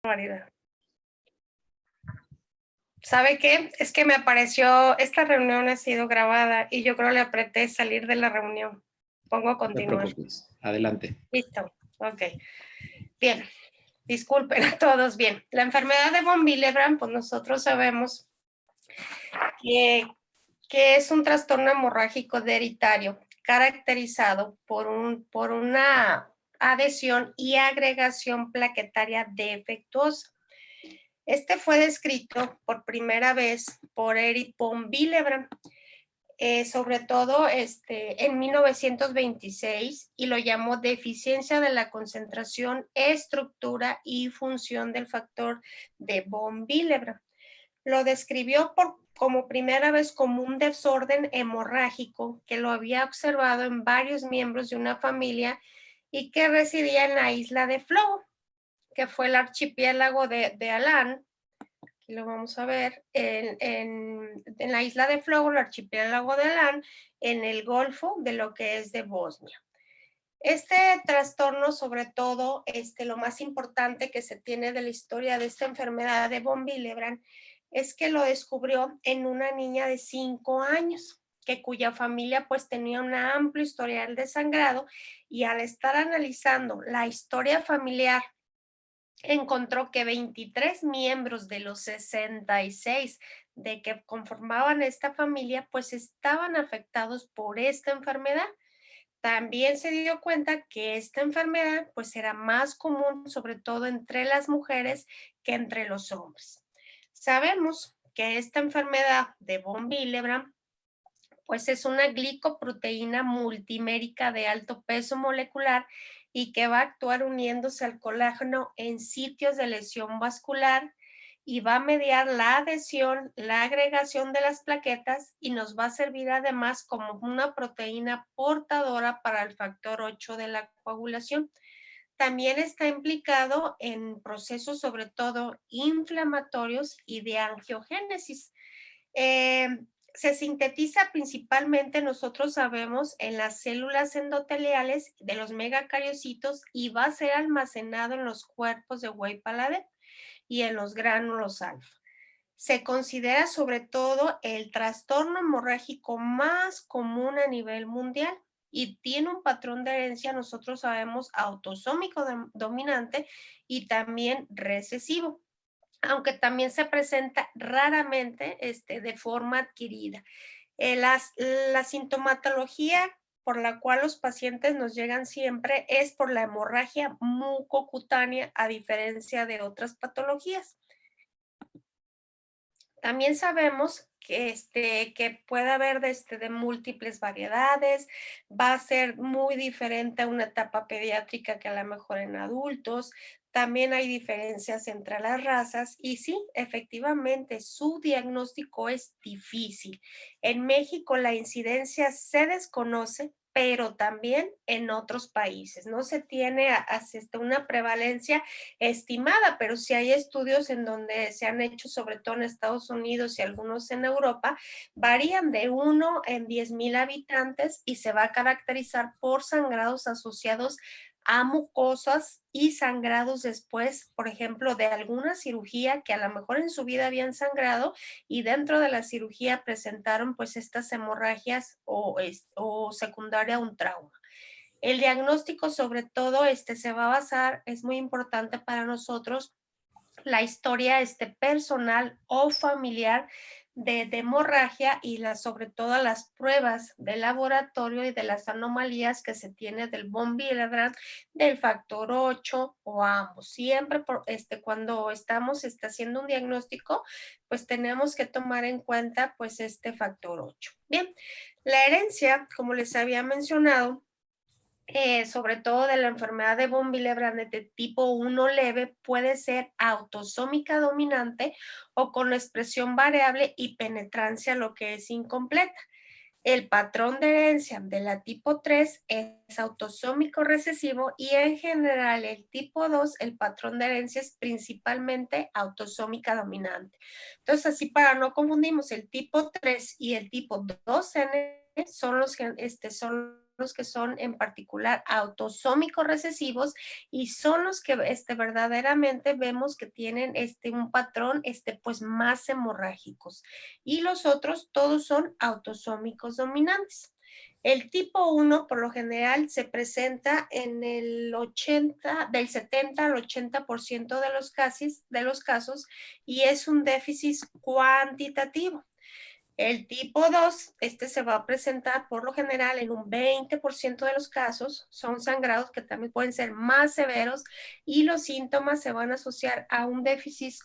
Barbaridad. ¿Sabe qué? Es que me apareció, esta reunión ha sido grabada y yo creo le apreté salir de la reunión. Pongo a No te continuar. preocupes, adelante. Listo, ok. Bien, disculpen a todos. Bien, la enfermedad de von Willebrand, pues nosotros sabemos que, que es un trastorno hemorrágico hereditario caracterizado por una adhesión y agregación plaquetaria defectuosa. Este fue descrito por primera vez por Erich von Willebrand, sobre todo en 1926, y lo llamó deficiencia de la concentración, estructura y función del factor de von Willebrand. Lo describió como primera vez como un desorden hemorrágico que lo había observado en varios miembros de una familia y que residía en la isla de Flow, que fue el archipiélago de Alan. Aquí lo vamos a ver, en la isla de Flow, el archipiélago de Alan, en el Golfo de lo que es de Bosnia. Este trastorno, sobre todo, lo más importante que se tiene de la historia de esta enfermedad de von Willebrand es que lo descubrió en una niña de 5 años, cuya familia pues tenía un amplio historial de sangrado, y al estar analizando la historia familiar encontró que 23 miembros de los 66 de que conformaban esta familia pues estaban afectados por esta enfermedad. También se dio cuenta que esta enfermedad pues era más común sobre todo entre las mujeres que entre los hombres. Sabemos que esta enfermedad de von Willebrand pues es una glicoproteína multimérica de alto peso molecular y que va a actuar uniéndose al colágeno en sitios de lesión vascular y va a mediar la adhesión, la agregación de las plaquetas, y nos va a servir además como una proteína portadora para el factor 8 de la coagulación. También está implicado en procesos sobre todo inflamatorios y de angiogénesis. Eh, Se sintetiza principalmente, nosotros sabemos, en las células endoteliales de los megacariocitos y va a ser almacenado en los cuerpos de Weill-Palade y en los gránulos alfa. Se considera sobre todo el trastorno hemorrágico más común a nivel mundial y tiene un patrón de herencia, nosotros sabemos, autosómico dominante y también recesivo, aunque también se presenta raramente de forma adquirida. La sintomatología por la cual los pacientes nos llegan siempre es por la hemorragia mucocutánea, a diferencia de otras patologías. También sabemos que puede haber de múltiples variedades, va a ser muy diferente a una etapa pediátrica que a lo mejor en adultos. También hay diferencias entre las razas y sí, efectivamente, su diagnóstico es difícil. En México la incidencia se desconoce, pero también en otros países. No se tiene una prevalencia estimada, pero sí hay estudios en donde se han hecho, sobre todo en Estados Unidos y algunos en Europa, varían de 1 en 10,000 habitantes y se va a caracterizar por sangrados asociados a mucosas y sangrados después, por ejemplo, de alguna cirugía que a lo mejor en su vida habían sangrado y dentro de la cirugía presentaron pues estas hemorragias o secundaria a un trauma. El diagnóstico sobre todo se va a basar, es muy importante para nosotros, la historia personal o familiar de hemorragia y sobre todo las pruebas de laboratorio y de las anomalías que se tiene del von Willebrand, del factor 8 o ambos. Siempre cuando estamos haciendo un diagnóstico, pues tenemos que tomar en cuenta pues este factor 8. Bien, la herencia, como les había mencionado, sobre todo de la enfermedad de von Willebrand de tipo 1 leve, puede ser autosómica dominante o con expresión variable y penetrancia, lo que es incompleta. El patrón de herencia de la tipo 3 es autosómico recesivo y en general el tipo 2, el patrón de herencia es principalmente autosómica dominante. Entonces, así para no confundirnos, el tipo 3 y el tipo 2N son los trastornos que son en particular autosómicos recesivos y son los que verdaderamente vemos que tienen un patrón pues más hemorrágicos y los otros todos son autosómicos dominantes. El tipo 1 por lo general se presenta en el 80, del 70 al 80% de los casos y es un déficit cuantitativo. El tipo 2, se va a presentar por lo general en un 20% de los casos, son sangrados que también pueden ser más severos y los síntomas se van a asociar a un déficit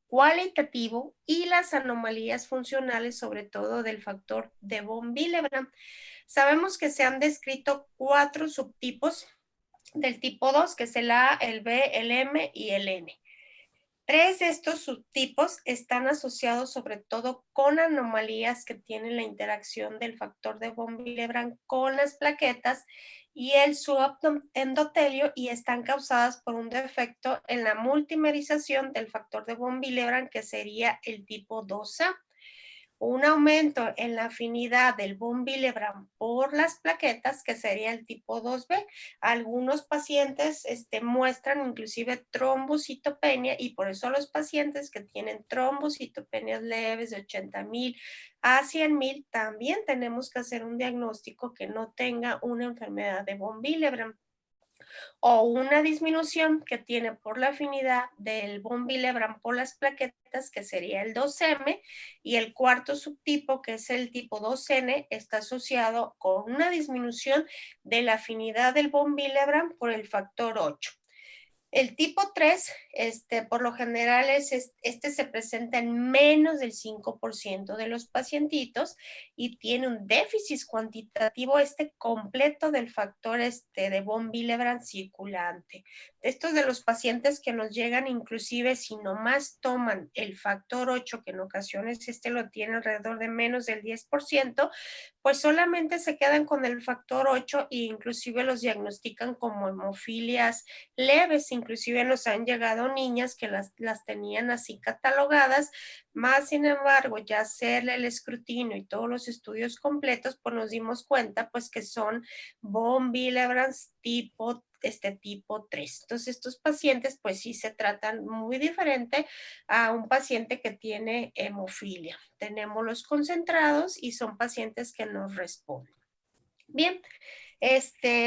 cualitativo y las anomalías funcionales, sobre todo del factor de von Willebrand. Sabemos que se han descrito 4 subtipos del tipo 2, que es el A, el B, el M y el N. 3 de estos subtipos están asociados sobre todo con anomalías que tienen la interacción del factor de von Willebrand con las plaquetas y el subendotelio y están causadas por un defecto en la multimerización del factor de von Willebrand, que sería el tipo 2A. Un aumento en la afinidad del von Willebrand por las plaquetas, que sería el tipo 2B. Algunos pacientes muestran inclusive trombocitopenia y por eso los pacientes que tienen trombocitopenias leves de 80,000 a 100,000 también tenemos que hacer un diagnóstico que no tenga una enfermedad de von Willebrand o una disminución que tiene por la afinidad del von Willebrand por las plaquetas, que sería el 2M, y el cuarto subtipo, que es el tipo 2N, está asociado con una disminución de la afinidad del von Willebrand por el factor 8. El tipo 3, por lo general, se presenta en menos del 5% de los pacientitos y tiene un déficit cuantitativo completo del factor de von Willebrand circulante. Estos de los pacientes que nos llegan, inclusive si nomás toman el factor 8, que en ocasiones lo tiene alrededor de menos del 10%, pues solamente se quedan con el factor 8 e inclusive los diagnostican como hemofilias leves. Inclusive nos han llegado niñas que las tenían así catalogadas, más sin embargo ya hacerle el escrutinio y todos los estudios completos, pues nos dimos cuenta pues que son von Willebrand tipo 3. Entonces estos pacientes pues sí se tratan muy diferente a un paciente que tiene hemofilia. Tenemos los concentrados y son pacientes que nos responden. Bien,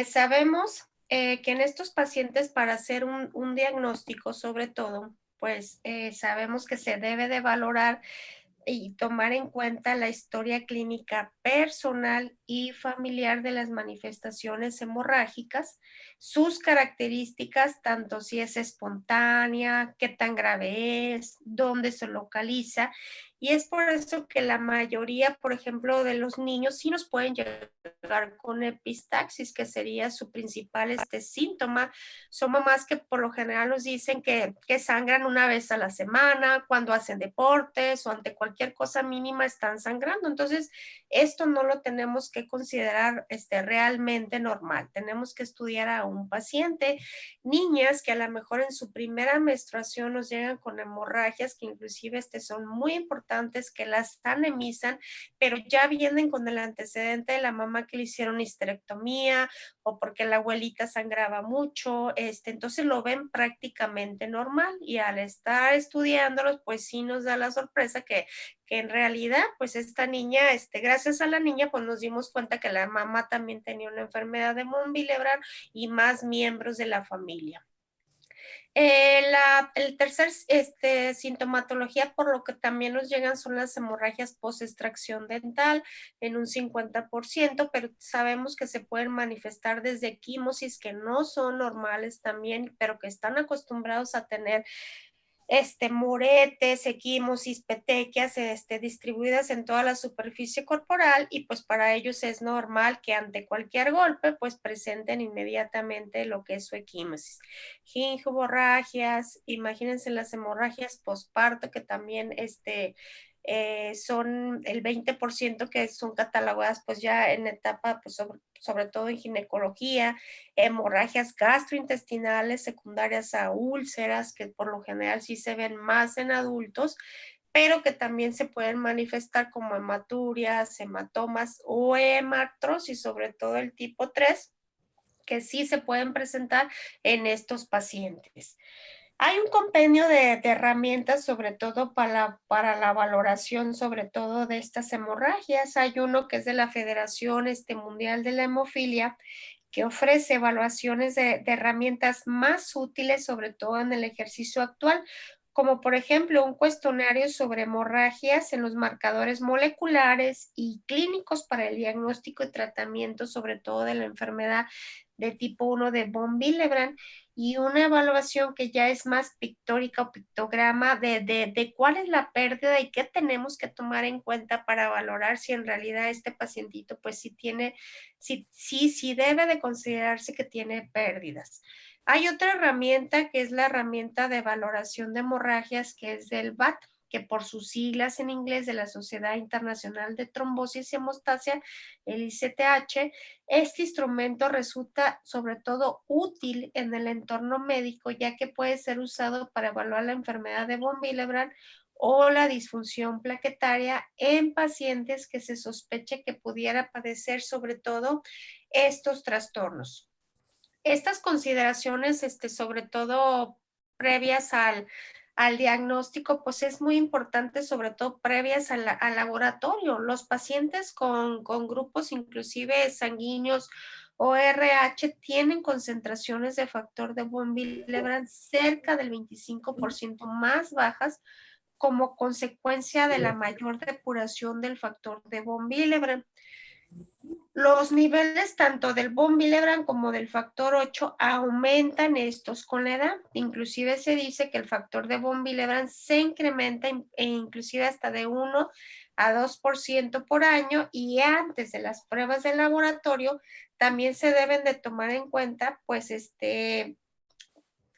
sabemos que en estos pacientes para hacer un diagnóstico sobre todo, pues sabemos que se debe de valorar y tomar en cuenta la historia clínica personal y familiar de las manifestaciones hemorrágicas, sus características, tanto si es espontánea, qué tan grave es, dónde se localiza. Y es por eso que la mayoría, por ejemplo, de los niños sí nos pueden llegar con epistaxis, que sería su principal síntoma. Son mamás que por lo general nos dicen que sangran una vez a la semana, cuando hacen deportes o ante cualquier cosa mínima están sangrando. Entonces, esto no lo tenemos que considerar realmente normal. Tenemos que estudiar a un paciente. Niñas que a lo mejor en su primera menstruación nos llegan con hemorragias, que inclusive son muy importantes, que las anemizan, pero ya vienen con el antecedente de la mamá que le hicieron histerectomía o porque la abuelita sangraba mucho, entonces lo ven prácticamente normal y al estar estudiándolos, pues sí nos da la sorpresa que en realidad, pues esta niña, gracias a la niña, pues nos dimos cuenta que la mamá también tenía una enfermedad de von Willebrand y más miembros de la familia. El tercer sintomatología por lo que también nos llegan son las hemorragias post-extracción dental en un 50%, pero sabemos que se pueden manifestar desde equimosis que no son normales también, pero que están acostumbrados a tener moretes, equimosis, petequias, distribuidas en toda la superficie corporal y pues para ellos es normal que ante cualquier golpe pues presenten inmediatamente lo que es su equimosis. Gingivorragias, imagínense las hemorragias posparto que también son el 20% que son catalogadas pues ya en etapa pues sobre todo en ginecología, hemorragias gastrointestinales secundarias a úlceras, que por lo general sí se ven más en adultos, pero que también se pueden manifestar como hematurias, hematomas o hematrosis, sobre todo el tipo 3, que sí se pueden presentar en estos pacientes. Hay un compendio de herramientas, sobre todo para la valoración, sobre todo de estas hemorragias. Hay uno que es de la Federación Mundial de la Hemofilia, que ofrece evaluaciones de herramientas más útiles, sobre todo en el ejercicio actual, como por ejemplo un cuestionario sobre hemorragias en los marcadores moleculares y clínicos para el diagnóstico y tratamiento, sobre todo de la enfermedad de tipo 1 de von Willebrand, y una evaluación que ya es más pictórica o pictograma de cuál es la pérdida y qué tenemos que tomar en cuenta para valorar si en realidad este pacientito pues sí tiene, sí debe de considerarse que tiene pérdidas. Hay otra herramienta que es la herramienta de valoración de hemorragias, que es del VAT, que por sus siglas en inglés de la Sociedad Internacional de Trombosis y Hemostasia, el ICTH. Este instrumento resulta sobre todo útil en el entorno médico, ya que puede ser usado para evaluar la enfermedad de von Willebrand o la disfunción plaquetaria en pacientes que se sospeche que pudiera padecer sobre todo estos trastornos. Estas consideraciones, sobre todo previas al diagnóstico, pues es muy importante, sobre todo previas al laboratorio. Los pacientes con grupos inclusive sanguíneos o RH tienen concentraciones de factor de von Willebrand cerca del 25% más bajas como consecuencia de la mayor depuración del factor de von Willebrand. Los niveles tanto del von Willebrand como del factor 8 aumentan estos con la edad. Inclusive se dice que el factor de von Willebrand se incrementa inclusive hasta de 1 a 2% por año, y antes de las pruebas de laboratorio también se deben de tomar en cuenta pues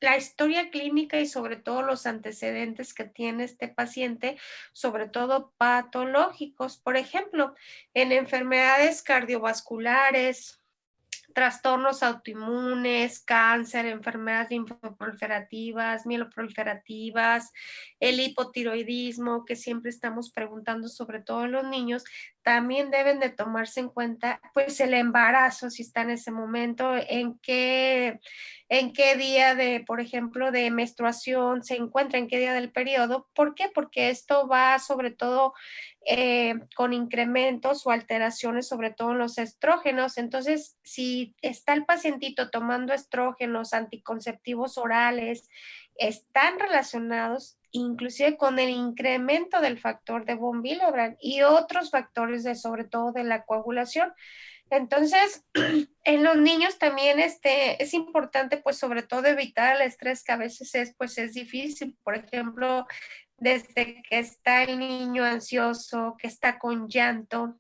la historia clínica y sobre todo los antecedentes que tiene este paciente, sobre todo patológicos. Por ejemplo, en enfermedades cardiovasculares, trastornos autoinmunes, cáncer, enfermedades linfoproliferativas, mieloproliferativas, el hipotiroidismo, que siempre estamos preguntando sobre todo en los niños, también deben de tomarse en cuenta pues el embarazo, si está en ese momento, en qué día de, por ejemplo, de menstruación se encuentra, en qué día del periodo. ¿Por qué? Porque esto va sobre todo con incrementos o alteraciones, sobre todo en los estrógenos. Entonces, si está el pacientito tomando estrógenos, anticonceptivos orales, están relacionados inclusive con el incremento del factor de von Willebrand y otros factores de, sobre todo de la coagulación. Entonces, en los niños también es importante, pues sobre todo evitar el estrés, que a veces es difícil. Por ejemplo, desde que está el niño ansioso, que está con llanto.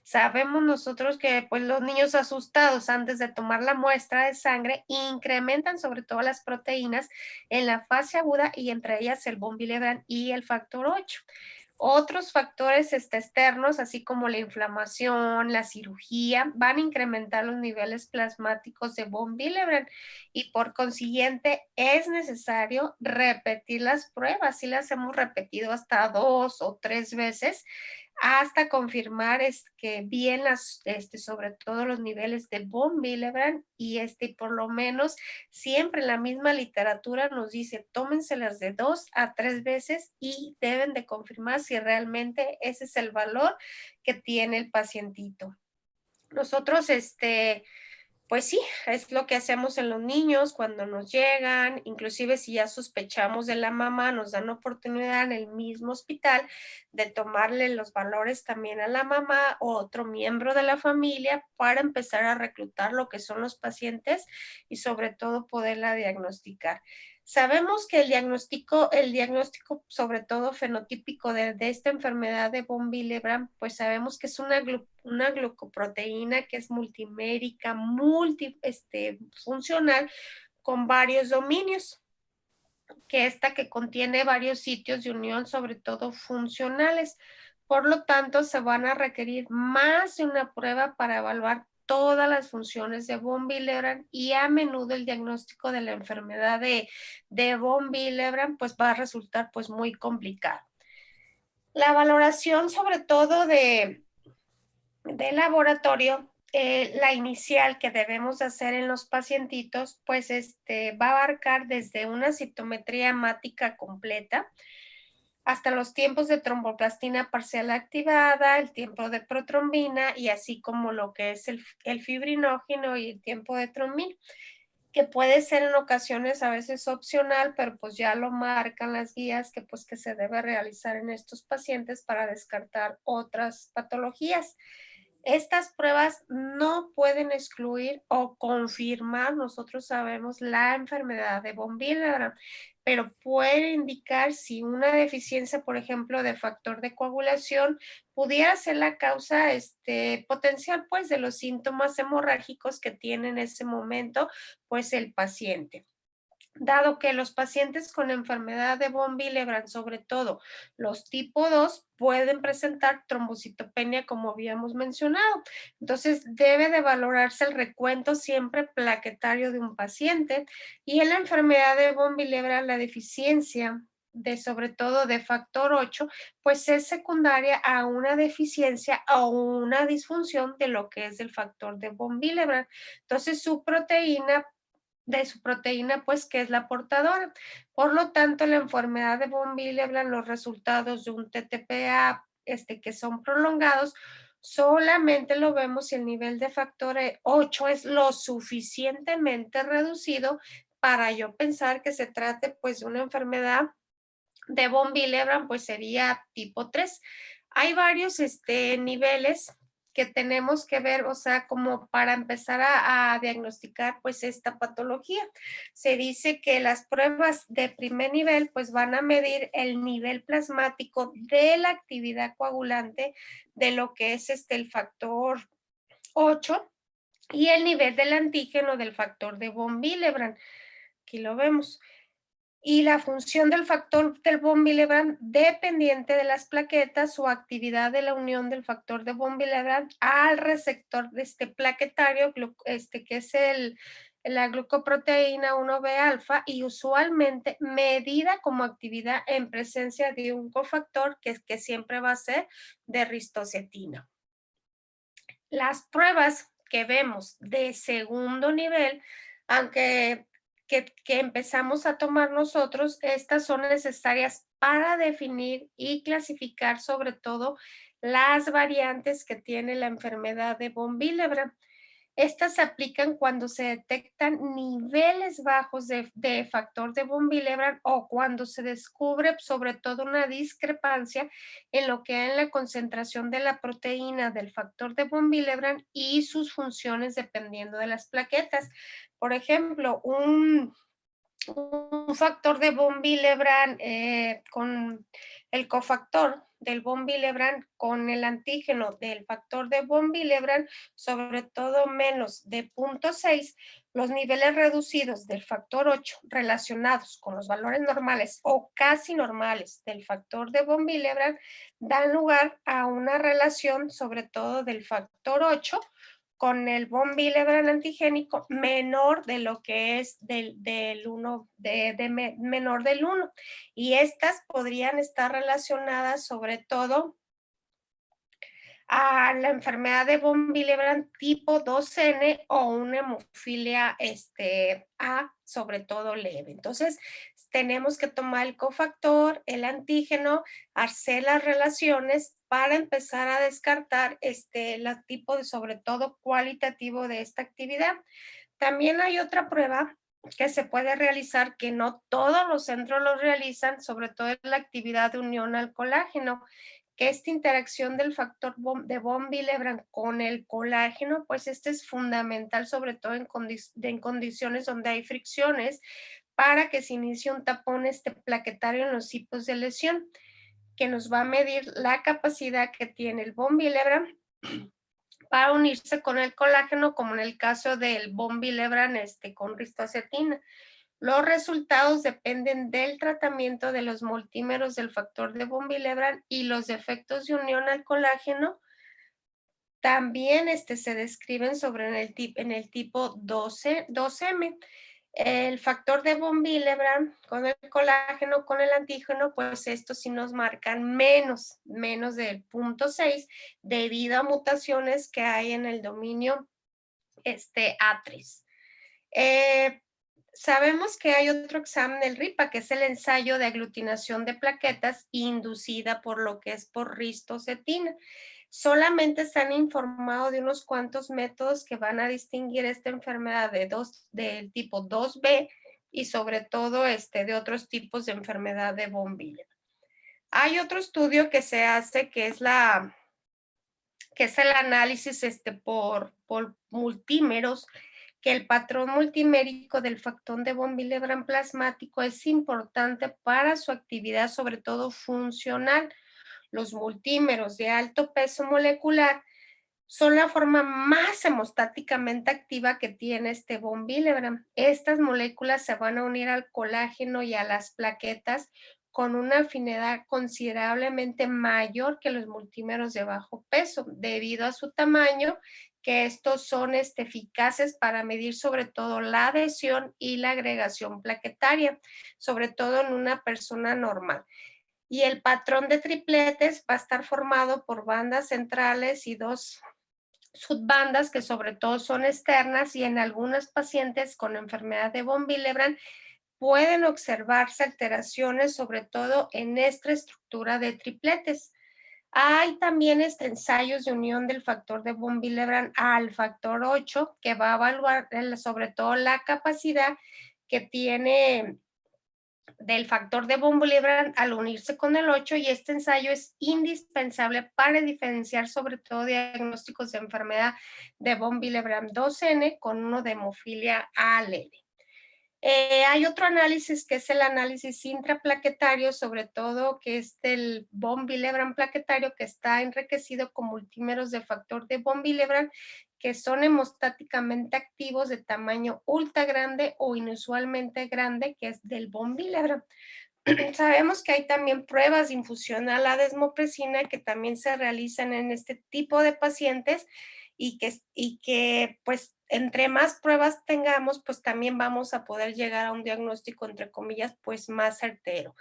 Sabemos nosotros que pues los niños asustados antes de tomar la muestra de sangre incrementan sobre todo las proteínas en la fase aguda, y entre ellas el von Willebrand y el factor 8. Otros factores externos, así como la inflamación, la cirugía, van a incrementar los niveles plasmáticos de von Willebrand, y por consiguiente es necesario repetir las pruebas. Si las hemos repetido hasta 2 o 3 veces hasta confirmar que bien sobre todo los niveles de von Willebrand, y por lo menos siempre la misma literatura nos dice tómenselas de 2 a 3 veces y deben de confirmar si realmente ese es el valor que tiene el pacientito. Nosotros, pues sí, es lo que hacemos en los niños cuando nos llegan, inclusive si ya sospechamos de la mamá, nos dan oportunidad en el mismo hospital de tomarle los valores también a la mamá o otro miembro de la familia para empezar a reclutar lo que son los pacientes y sobre todo poderla diagnosticar. Sabemos que el diagnóstico sobre todo fenotípico de esta enfermedad de von Willebrand, pues sabemos que es una glucoproteína que es multimérica, funcional, con varios dominios, que contiene varios sitios de unión, sobre todo funcionales. Por lo tanto, se van a requerir más de una prueba para evaluar todas las funciones de von Willebrand, y a menudo el diagnóstico de la enfermedad de von Willebrand pues va a resultar pues muy complicado. La valoración, sobre todo de laboratorio, la inicial que debemos hacer en los pacientitos, pues va a abarcar desde una citometría hemática completa hasta los tiempos de tromboplastina parcial activada, el tiempo de protrombina y así como lo que es el fibrinógeno y el tiempo de trombina, que puede ser en ocasiones a veces opcional, pero pues ya lo marcan las guías que pues que se debe realizar en estos pacientes para descartar otras patologías. Estas pruebas no pueden excluir o confirmar, nosotros sabemos, la enfermedad de von Willebrand, pero puede indicar si una deficiencia, por ejemplo, de factor de coagulación pudiera ser la causa potencial, pues, de los síntomas hemorrágicos que tiene en ese momento, pues, el paciente. Dado que los pacientes con enfermedad de von Willebrand, sobre todo los tipo 2, pueden presentar trombocitopenia, como habíamos mencionado. Entonces, debe de valorarse el recuento siempre plaquetario de un paciente y en la enfermedad de von Willebrand, la deficiencia de sobre todo de factor 8, pues es secundaria a una deficiencia o una disfunción de lo que es el factor de von Willebrand. Entonces, su proteína, pues, que es la portadora. Por lo tanto, la enfermedad de von Willebrand, los resultados de un TTPA, que son prolongados, solamente lo vemos si el nivel de factor 8 es lo suficientemente reducido para yo pensar que se trate, pues, de una enfermedad de von Willebrand, pues, sería tipo 3. Hay varios, niveles que tenemos que ver, o sea, como para empezar a diagnosticar, pues, esta patología. Se dice que las pruebas de primer nivel, pues, van a medir el nivel plasmático de la actividad coagulante de lo que es, el factor 8 y el nivel del antígeno del factor de von Willebrand. Aquí lo vemos y la función del factor del von Willebrand dependiente de las plaquetas o actividad de la unión del factor de von Willebrand al receptor de este plaquetario, que es la glucoproteína 1B alfa y usualmente medida como actividad en presencia de un cofactor que siempre va a ser de ristocetina. Las pruebas que vemos de segundo nivel, aunque que empezamos a tomar nosotros, estas son necesarias para definir y clasificar sobre todo las variantes que tiene la enfermedad de von Willebrand. Estas se aplican cuando se detectan niveles bajos de factor de von Willebrand o cuando se descubre sobre todo una discrepancia en lo que es la concentración de la proteína del factor de von Willebrand y sus funciones dependiendo de las plaquetas. Por ejemplo, un factor de von Willebrand con el cofactor del von Willebrand con el antígeno del factor de von Willebrand, sobre todo menos de 0.6, los niveles reducidos del factor 8 relacionados con los valores normales o casi normales del factor de von Willebrand dan lugar a una relación sobre todo del factor 8 con el von Willebrand antigénico menor de lo que es del 1, menor del 1. Y estas podrían estar relacionadas sobre todo a la enfermedad de von Willebrand tipo 2N o una hemofilia A, sobre todo leve. Entonces, tenemos que tomar el cofactor, el antígeno, hacer las relaciones para empezar a descartar el tipo de, sobre todo cualitativo de esta actividad. También hay otra prueba que se puede realizar que no todos los centros lo realizan, sobre todo en la actividad de unión al colágeno, que esta interacción del factor de von Willebrand con el colágeno, pues este es fundamental, sobre todo en condiciones donde hay fricciones, para que se inicie un tapón plaquetario en los sitios de lesión, que nos va a medir la capacidad que tiene el von Willebrand para unirse con el colágeno, como en el caso del von Willebrand con ristocetina. Los resultados dependen del tratamiento de los multímeros del factor de von Willebrand y los defectos de unión al colágeno también se describen sobre en el tipo 2M. El factor de von Willebrand con el colágeno, con el antígeno, pues estos sí nos marcan menos del 0.6 debido a mutaciones que hay en el dominio A3. Sabemos que hay otro examen, el RIPA, que es el ensayo de aglutinación de plaquetas inducida por lo que es por ristocetina. Solamente se han informado de unos cuantos métodos que van a distinguir esta enfermedad del tipo 2B y sobre todo de otros tipos de enfermedad de von Willebrand. Hay otro estudio que se hace que es el análisis por multímeros, que el patrón multimérico del factor de von Willebrand plasmático es importante para su actividad, sobre todo funcional. Los multímeros de alto peso molecular son la forma más hemostáticamente activa que tiene este von Willebrand. Estas moléculas se van a unir al colágeno y a las plaquetas con una afinidad considerablemente mayor que los multímeros de bajo peso, debido a su tamaño, que estos son eficaces para medir sobre todo la adhesión y la agregación plaquetaria, sobre todo en una persona normal. Y el patrón de tripletes va a estar formado por bandas centrales y dos subbandas que sobre todo son externas, y en algunos pacientes con enfermedad de von Willebrand pueden observarse alteraciones sobre todo en esta estructura de tripletes. Hay también ensayos de unión del factor de von Willebrand al factor 8 que va a evaluar sobre todo la capacidad que tiene del factor de von Willebrand al unirse con el 8, y este ensayo es indispensable para diferenciar sobre todo diagnósticos de enfermedad de von Willebrand 2N con uno de hemofilia A leve. Hay otro análisis que es el análisis intraplaquetario, sobre todo que es del von Willebrand plaquetario, que está enriquecido con multímeros de factor de von Willebrand que son hemostáticamente activos de tamaño ultra grande o inusualmente grande, que es del von Willebrand. Sabemos que hay también pruebas de infusión a la desmopresina que también se realizan en este tipo de pacientes, y que pues entre más pruebas tengamos, pues también vamos a poder llegar a un diagnóstico, entre comillas, pues más certero.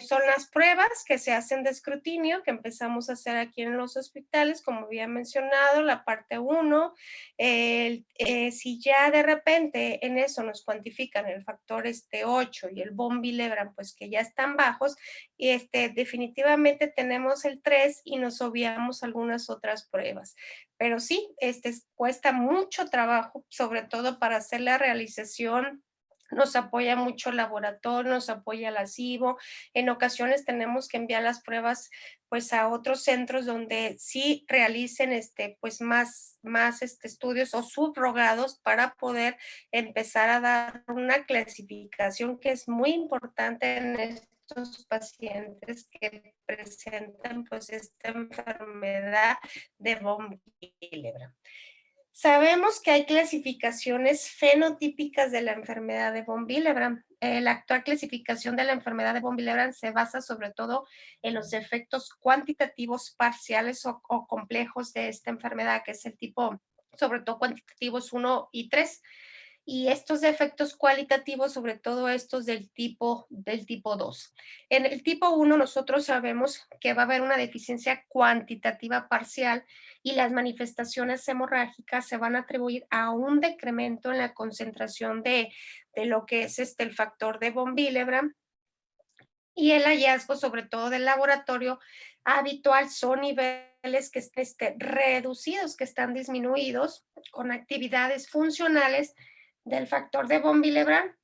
Son las pruebas que se hacen de escrutinio, que empezamos a hacer aquí en los hospitales, como había mencionado, la parte 1. Si ya de repente en eso nos cuantifican el factor 8 y el von Willebrand, pues que ya están bajos, y definitivamente tenemos el 3 y nos obviamos algunas otras pruebas. Pero sí, cuesta mucho trabajo, sobre todo para hacer la realización. Nos apoya mucho el laboratorio, nos apoya la SIBO. En ocasiones tenemos que enviar las pruebas pues a otros centros donde sí realicen pues más estudios o subrogados para poder empezar a dar una clasificación que es muy importante en estos pacientes que presentan pues esta enfermedad de von Willebrand. Sabemos que hay clasificaciones fenotípicas de la enfermedad de von Willebrand. La actual clasificación de la enfermedad de von Willebrand se basa sobre todo en los efectos cuantitativos parciales o complejos de esta enfermedad, que es el tipo, sobre todo cuantitativos 1 y 3. Y estos efectos cualitativos, sobre todo estos del tipo 2. En el tipo 1 nosotros sabemos que va a haber una deficiencia cuantitativa parcial, y las manifestaciones hemorrágicas se van a atribuir a un decremento en la concentración de lo que es el factor de von Willebrand, y el hallazgo sobre todo del laboratorio habitual son niveles que estén reducidos, que están disminuidos con actividades funcionales del factor de von Willebrand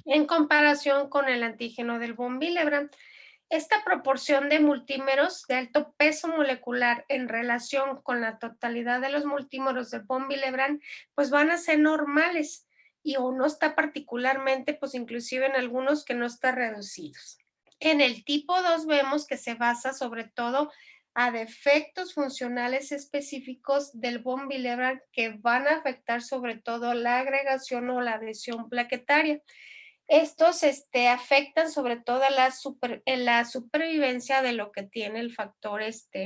en comparación con el antígeno del von Willebrand. Esta proporción de multímeros de alto peso molecular en relación con la totalidad de los multímeros de von Willebrand, pues van a ser normales, o no está particularmente, pues inclusive en algunos que no están reducidos. En el tipo 2 vemos que se basa sobre todo a defectos funcionales específicos del von Willebrand que van a afectar sobre todo la agregación o la adhesión plaquetaria. Estos afectan sobre todo en la supervivencia de lo que tiene el factor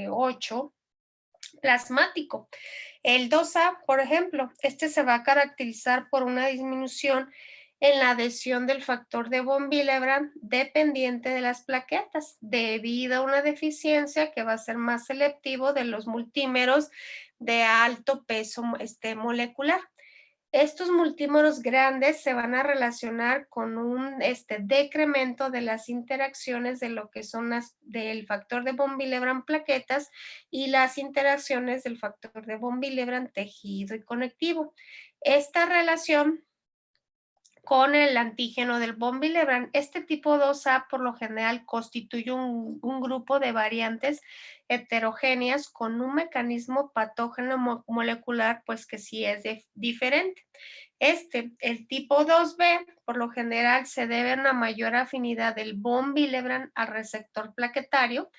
8, plasmático. El 2A, por ejemplo, este se va a caracterizar por una disminución en la adhesión del factor de von Willebrand dependiente de las plaquetas, debido a una deficiencia que va a ser más selectivo de los multímeros de alto peso molecular. Estos multímeros grandes se van a relacionar con un decremento de las interacciones de lo que son del factor de von Willebrand plaquetas y las interacciones del factor de von Willebrand tejido y conectivo. Esta relación con el antígeno del von Willebrand. Este tipo 2A por lo general constituye un grupo de variantes heterogéneas con un mecanismo patógeno molecular, pues que sí es diferente. El tipo 2B, por lo general se debe a una mayor afinidad del von Willebrand al receptor plaquetario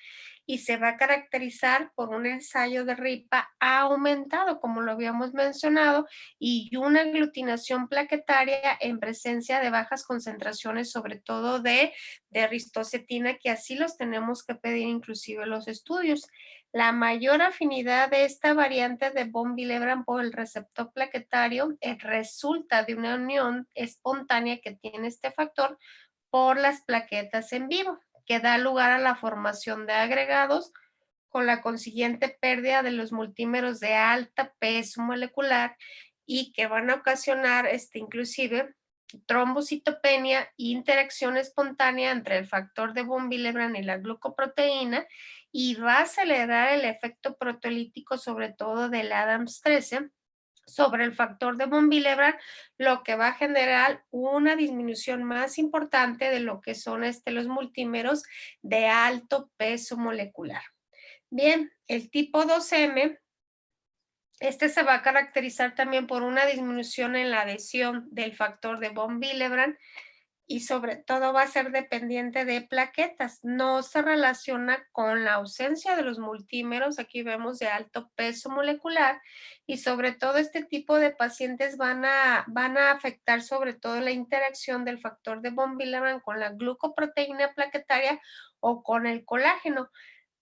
y se va a caracterizar por un ensayo de RIPA aumentado, como lo habíamos mencionado, y una aglutinación plaquetaria en presencia de bajas concentraciones, sobre todo de ristocetina, que así los tenemos que pedir inclusive los estudios. La mayor afinidad de esta variante de von Willebrand por el receptor plaquetario resulta de una unión espontánea que tiene este factor por las plaquetas en vivo, que da lugar a la formación de agregados con la consiguiente pérdida de los multímeros de alta peso molecular y que van a ocasionar inclusive trombocitopenia e interacción espontánea entre el factor de von Willebrand y la glucoproteína y va a acelerar el efecto proteolítico sobre todo del Adams 13 sobre el factor de von Willebrand, lo que va a generar una disminución más importante de lo que son los multímeros de alto peso molecular. Bien, el tipo 2M, se va a caracterizar también por una disminución en la adhesión del factor de von Willebrand y sobre todo va a ser dependiente de plaquetas. No se relaciona con la ausencia de los multímeros, aquí vemos de alto peso molecular, y sobre todo este tipo de pacientes van a afectar sobre todo la interacción del factor de von Willebrand con la glucoproteína plaquetaria o con el colágeno,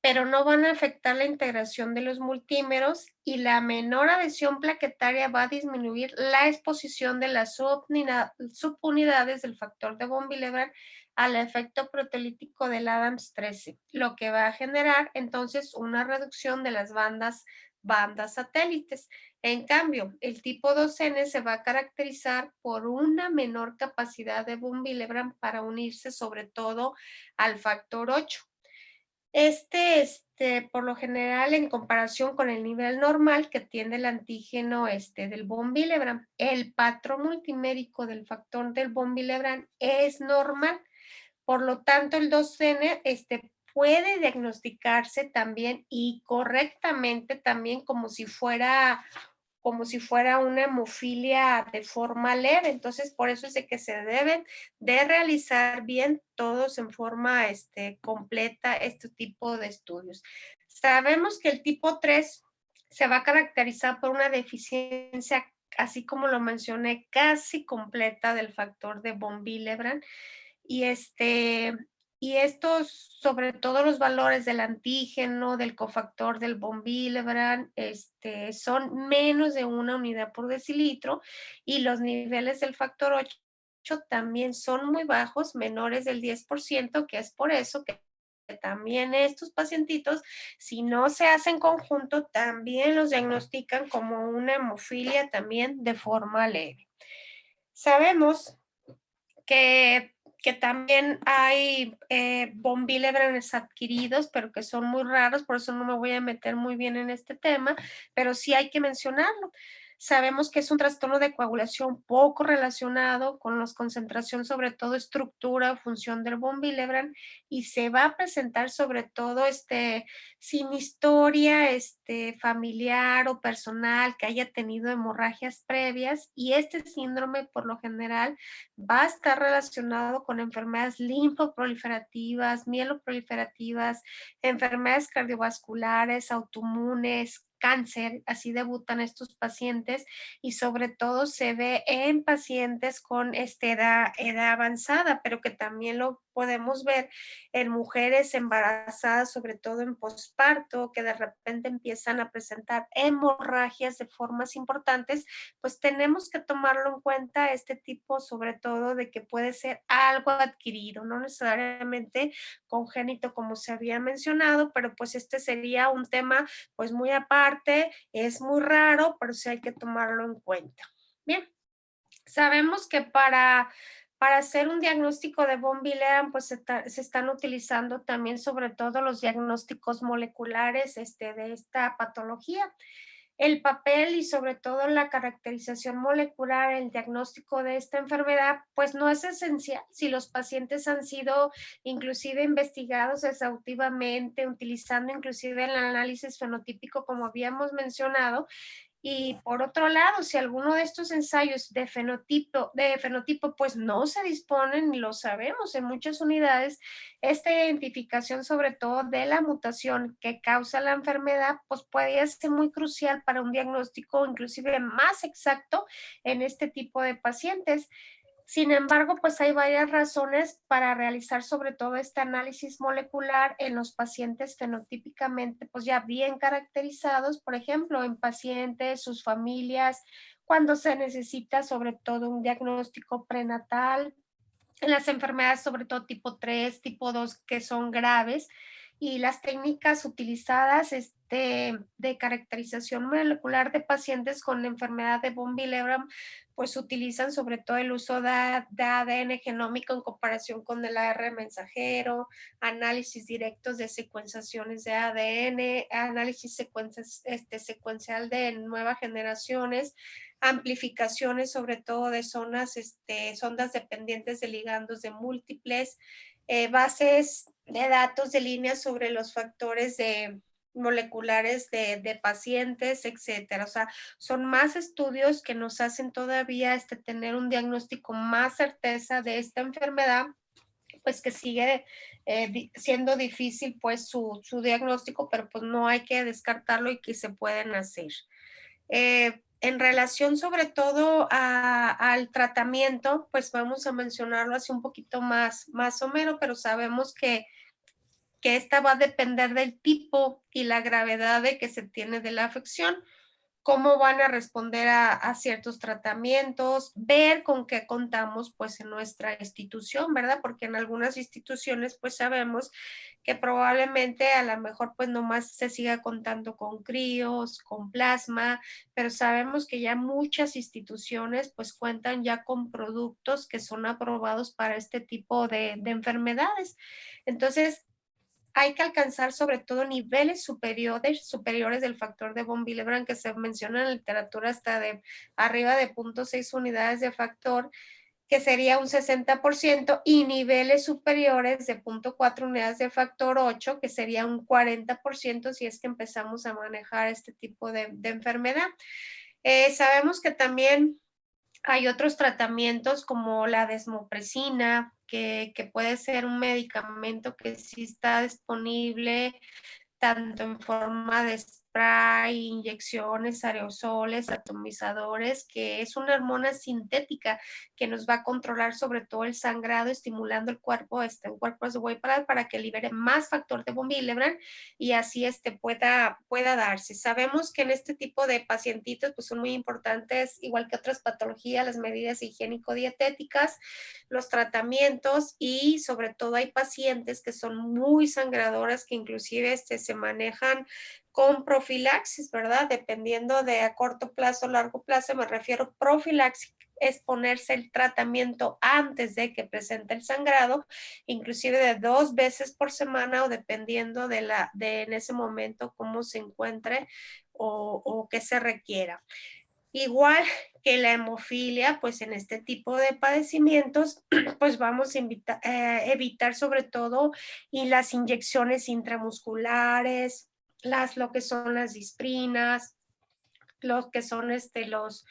pero no van a afectar la integración de los multímeros y la menor adhesión plaquetaria va a disminuir la exposición de las subunidades del factor de von Willebrand al efecto proteolítico del Adams 13, lo que va a generar entonces una reducción de las bandas satélites. En cambio, el tipo 2N se va a caracterizar por una menor capacidad de von Willebrand para unirse sobre todo al factor 8. Por lo general, en comparación con el nivel normal que tiene el antígeno del von Willebrand, el patrón multimérico del factor del von Willebrand es normal. Por lo tanto, el 2N puede diagnosticarse también y correctamente también como si fuera una hemofilia de forma leve. Entonces, por eso es de que se deben de realizar bien todos en forma completa este tipo de estudios. Sabemos que el tipo 3 se va a caracterizar por una deficiencia, así como lo mencioné, casi completa del factor de von Willebrand. Y estos, sobre todo los valores del antígeno, del cofactor del von Willebrand, son menos de 1 unidad por decilitro y los niveles del factor 8 también son muy bajos, menores del 10%, que es por eso que también estos pacientitos, si no se hacen conjunto, también los diagnostican como una hemofilia también de forma leve. Sabemos que también hay von Willebrands adquiridos, pero que son muy raros, por eso no me voy a meter muy bien en este tema, pero sí hay que mencionarlo. Sabemos que es un trastorno de coagulación poco relacionado con la concentración, sobre todo estructura o función del von Willebrand, y se va a presentar sobre todo sin historia familiar o personal que haya tenido hemorragias previas, y este síndrome por lo general va a estar relacionado con enfermedades linfoproliferativas, mieloproliferativas, enfermedades cardiovasculares, autoinmunes, cáncer, así debutan estos pacientes y sobre todo se ve en pacientes con edad avanzada, pero que también lo podemos ver en mujeres embarazadas, sobre todo en posparto, que de repente empiezan a presentar hemorragias de formas importantes, pues tenemos que tomarlo en cuenta este tipo, sobre todo de que puede ser algo adquirido, no necesariamente congénito como se había mencionado, pero pues este sería un tema pues muy aparte, es muy raro, pero sí hay que tomarlo en cuenta. Bien, sabemos que para hacer un diagnóstico de von Willebrand, pues se están utilizando también sobre todo los diagnósticos moleculares de esta patología. El papel y sobre todo la caracterización molecular, el diagnóstico de esta enfermedad, pues no es esencial si los pacientes han sido inclusive investigados exhaustivamente, utilizando inclusive el análisis fenotípico como habíamos mencionado, y por otro lado, si alguno de estos ensayos de fenotipo pues no se disponen, lo sabemos en muchas unidades, esta identificación sobre todo de la mutación que causa la enfermedad, pues puede ser muy crucial para un diagnóstico inclusive más exacto en este tipo de pacientes. Sin embargo, pues hay varias razones para realizar sobre todo este análisis molecular en los pacientes fenotípicamente, pues ya bien caracterizados, por ejemplo, en pacientes, sus familias, cuando se necesita sobre todo un diagnóstico prenatal, en las enfermedades sobre todo tipo 3, tipo 2 que son graves, y las técnicas utilizadas de caracterización molecular de pacientes con enfermedad de von Willebrand, pues utilizan sobre todo el uso de ADN genómico en comparación con el AR mensajero, análisis directos de secuenciaciones de ADN, análisis secuencial de nuevas generaciones, amplificaciones sobre todo de sondas dependientes de ligandos de múltiples, bases de datos de líneas sobre los factores moleculares de pacientes, etcétera. O sea, son más estudios que nos hacen todavía tener un diagnóstico más certeza de esta enfermedad, pues que sigue siendo difícil pues su diagnóstico, pero pues no hay que descartarlo y que se pueden hacer. En relación sobre todo al tratamiento, pues vamos a mencionarlo así un poquito más o menos, pero sabemos que esta va a depender del tipo y la gravedad de que se tiene de la afección, cómo van a responder a ciertos tratamientos, ver con qué contamos pues en nuestra institución, ¿verdad? Porque en algunas instituciones pues sabemos que probablemente a lo mejor pues nomás se siga contando con críos, con plasma, pero sabemos que ya muchas instituciones pues cuentan ya con productos que son aprobados para este tipo de enfermedades. Entonces, hay que alcanzar sobre todo niveles superiores del factor de von Willebrand, que se menciona en la literatura hasta de arriba de 0.6 unidades de factor, que sería un 60%, y niveles superiores de 0.4 unidades de factor 8, que sería un 40% si es que empezamos a manejar este tipo de enfermedad. Sabemos que también hay otros tratamientos como la desmopresina, que puede ser un medicamento que sí está disponible tanto en forma de spray, inyecciones, aerosoles, atomizadores, que es una hormona sintética que nos va a controlar sobre todo el sangrado, estimulando el cuerpo, un cuerpo de Weyerhaeuser para que libere más factor de von Willebrand y así pueda darse. Sabemos que en este tipo de pacientitos pues son muy importantes, igual que otras patologías, las medidas higiénico-dietéticas, los tratamientos, y sobre todo hay pacientes que son muy sangradoras que inclusive se manejan con profilaxis, ¿verdad? Dependiendo de a corto plazo o largo plazo, me refiero profilaxis, es ponerse el tratamiento antes de que presente el sangrado, inclusive de 2 veces por semana o dependiendo de en ese momento cómo se encuentre o qué se requiera. Igual que la hemofilia, pues en este tipo de padecimientos, pues vamos a evitar sobre todo y las inyecciones intramusculares, lo que son las disprinas, lo que son los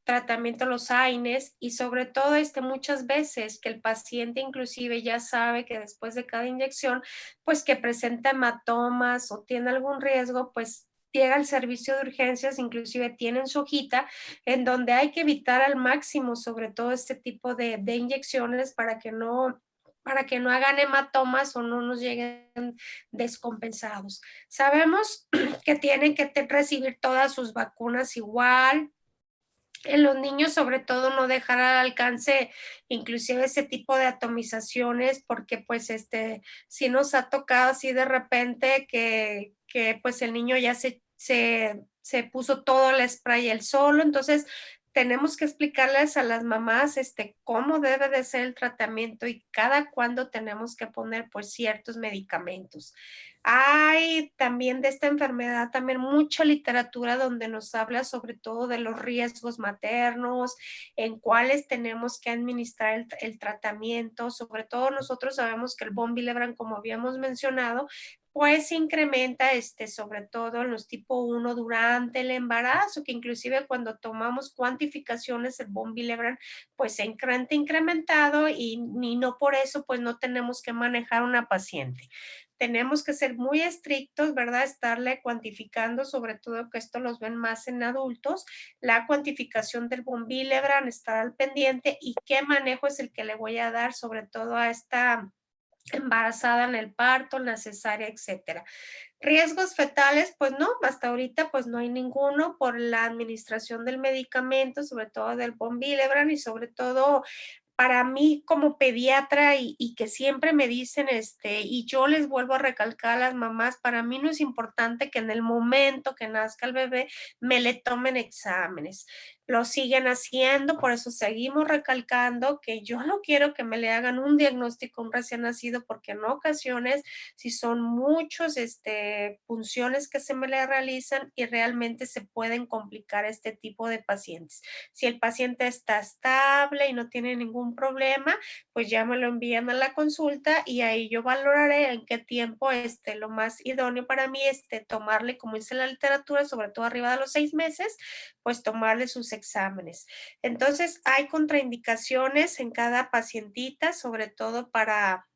tratamientos, los AINES, y sobre todo muchas veces que el paciente inclusive ya sabe que después de cada inyección, pues que presenta hematomas o tiene algún riesgo, pues llega al servicio de urgencias, inclusive tienen su hojita en donde hay que evitar al máximo sobre todo este tipo de inyecciones para que no para que no hagan hematomas o no nos lleguen descompensados. Sabemos que tienen que recibir todas sus vacunas igual. En los niños, sobre todo, no dejar al alcance inclusive ese tipo de atomizaciones, porque pues sí nos ha tocado así de repente que pues el niño ya se puso todo el spray él solo, entonces tenemos que explicarles a las mamás cómo debe de ser el tratamiento y cada cuándo tenemos que poner pues ciertos medicamentos. Hay también de esta enfermedad también mucha literatura donde nos habla sobre todo de los riesgos maternos, en cuáles tenemos que administrar el tratamiento. Sobre todo nosotros sabemos que el von Willebrand, como habíamos mencionado, pues se incrementa sobre todo en los tipo 1 durante el embarazo, que inclusive cuando tomamos cuantificaciones el von Willebrand, pues se incrementa incrementado y no por eso pues no tenemos que manejar una paciente. Tenemos que ser muy estrictos, ¿verdad? Estarle cuantificando, sobre todo que esto los ven más en adultos, la cuantificación del von Willebrand, estar al pendiente y qué manejo es el que le voy a dar, sobre todo a esta embarazada en el parto, en la cesárea, etcétera. Riesgos fetales, pues no, hasta ahorita pues no hay ninguno por la administración del medicamento, sobre todo del von Willebrand y sobre todo para mí como pediatra y que siempre me dicen, y yo les vuelvo a recalcar a las mamás, para mí no es importante que en el momento que nazca el bebé me le tomen exámenes. Lo siguen haciendo, por eso seguimos recalcando que yo no quiero que me le hagan un diagnóstico a un recién nacido, porque en ocasiones si son muchos, funciones que se me le realizan y realmente se pueden complicar este tipo de pacientes. Si el paciente está estable y no tiene ningún problema, pues ya me lo envían a la consulta y ahí yo valoraré en qué tiempo lo más idóneo para mí es tomarle, como dice la literatura, sobre todo arriba de los 6 meses, pues tomarle sus exámenes. Entonces, hay contraindicaciones en cada pacientita, sobre todo para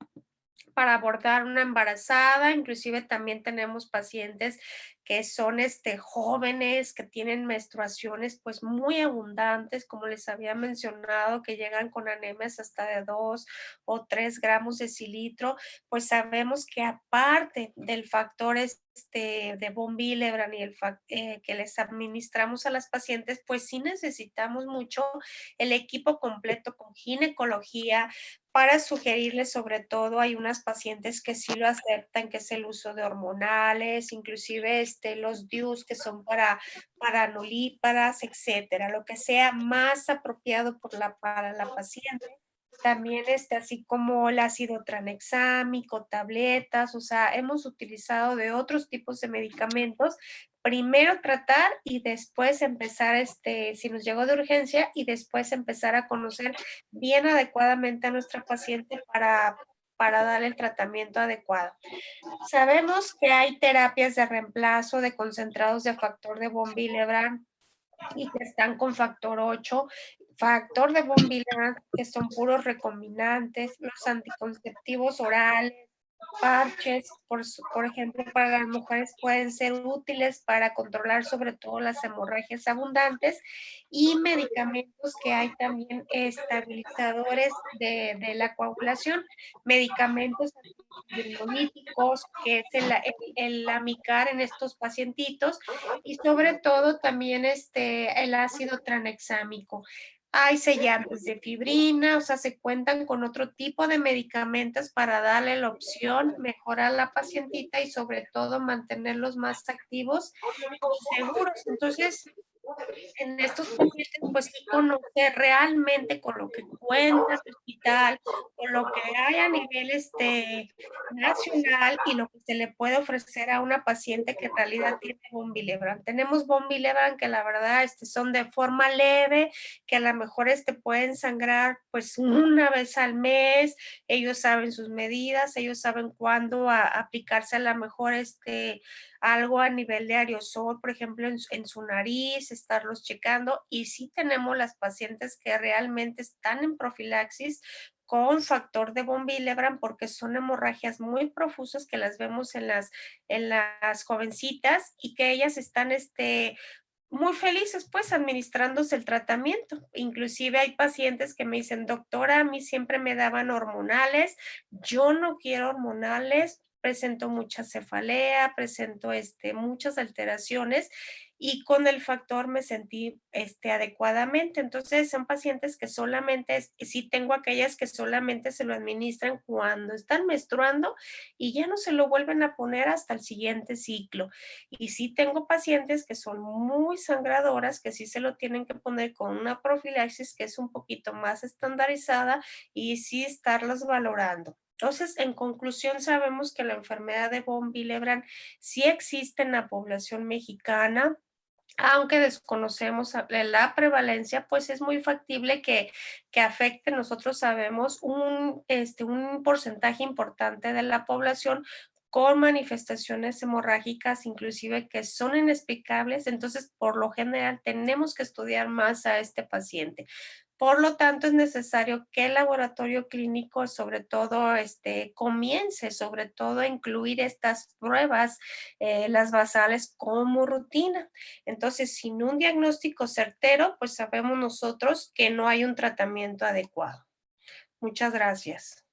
abordar una embarazada, inclusive también tenemos pacientes que son jóvenes, que tienen menstruaciones pues muy abundantes, como les había mencionado, que llegan con anemias hasta de 2 o 3 gramos de cilitro, pues sabemos que aparte del factor de von Willebrand y que les administramos a las pacientes, pues sí necesitamos mucho el equipo completo con ginecología, para sugerirles, sobre todo, hay unas pacientes que sí lo aceptan, que es el uso de hormonales, inclusive los DIUs que son para nulíparas, etcétera, lo que sea más apropiado para la paciente. También así como el ácido tranexámico, tabletas, o sea, hemos utilizado de otros tipos de medicamentos. Primero tratar y después empezar, si nos llegó de urgencia, y después empezar a conocer bien adecuadamente a nuestra paciente para darle el tratamiento adecuado. Sabemos que hay terapias de reemplazo de concentrados de factor de von Willebrand y que están con factor 8, factor de von Willebrand, que son puros recombinantes, los anticonceptivos orales, parches, por ejemplo, para las mujeres pueden ser útiles para controlar sobre todo las hemorragias abundantes y medicamentos que hay también estabilizadores de la coagulación, medicamentos antifibrolíticos, que es el Amicar en estos pacientitos y sobre todo también el ácido tranexámico. Hay sellantes de fibrina, o sea, se cuentan con otro tipo de medicamentos para darle la opción, mejorar a la pacientita y sobre todo mantenerlos más activos y seguros. Entonces, en estos pacientes, pues sí conocer realmente con lo que cuenta el hospital, con lo que hay a nivel nacional y lo que se le puede ofrecer a una paciente que en realidad tiene von Willebrand. Tenemos von Willebrand que la verdad son de forma leve, que a lo mejor pueden sangrar pues una vez al mes, ellos saben sus medidas, ellos saben cuándo aplicarse a lo mejor algo a nivel de aerosol, por ejemplo, en su nariz, estarlos checando. Y sí tenemos las pacientes que realmente están en profilaxis con factor de von Willebrand porque son hemorragias muy profusas que las vemos en las jovencitas y que ellas están muy felices, pues, administrándose el tratamiento. Inclusive hay pacientes que me dicen: "Doctora, a mí siempre me daban hormonales, yo no quiero hormonales, presento mucha cefalea, presento, muchas alteraciones, y con el factor me sentí, adecuadamente". Entonces, son pacientes que solamente sí tengo aquellas que solamente se lo administran cuando están menstruando y ya no se lo vuelven a poner hasta el siguiente ciclo. Y sí tengo pacientes que son muy sangradoras, que sí se lo tienen que poner con una profilaxis que es un poquito más estandarizada y sí estarlas valorando. Entonces, en conclusión, sabemos que la enfermedad de von Willebrand sí existe en la población mexicana, aunque desconocemos la prevalencia, pues es muy factible que afecte, nosotros sabemos, un porcentaje importante de la población con manifestaciones hemorrágicas, inclusive que son inexplicables. Entonces, por lo general, tenemos que estudiar más a este paciente. Por lo tanto, es necesario que el laboratorio clínico, sobre todo, comience, sobre todo, a incluir estas pruebas, las basales como rutina. Entonces, sin un diagnóstico certero, pues sabemos nosotros que no hay un tratamiento adecuado. Muchas gracias.